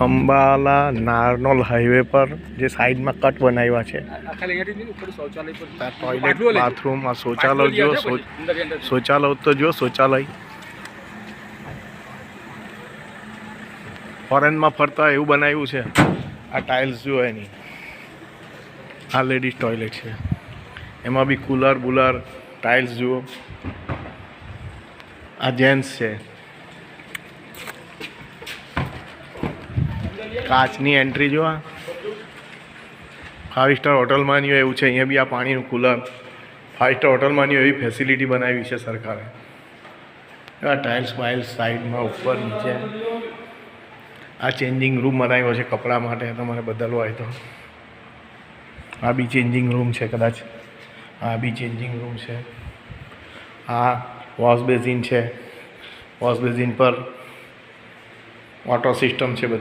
Ambala નારનોલ highway પર જે સાઈડમાં કટ બનાવ્યા છે ટોયલેટ બાથરૂમ આ શૌચાલય જો શૌચાલય તો જો શૌચાલય ફોરેનમાં ફરતા એવું બનાવ્યું છે આ ટાઇલ્સ જો એની આ લેડીઝ ટોયલેટ છે એમાં બી કુલર બુલર ટાઇલ્સ જુઓ આ જેન્ટ્સ છે કાચની એન્ટ્રી જો આ 5 સ્ટાર હોટલમાં નહીં હોય એવું છે અહીંયા બી આ પાણીનું કુલર 5 સ્ટાર હોટલમાં નહીં એવી ફેસિલિટી બનાવી છે સરકારે આ ટાઇલ્સ બાઇલ્સ સાઈડમાં ઉપર નીચે આ ચેન્જિંગ રૂમ બનાવ્યો છે કપડાં માટે તમારે બદલવો હોય તો આ બી ચેન્જિંગ રૂમ છે કદાચ આ બી ચેન્જિંગ રૂમ છે આ વોશ બેસિન છે વોશ બેસિન પર ઓટો સિસ્ટમ છે બધી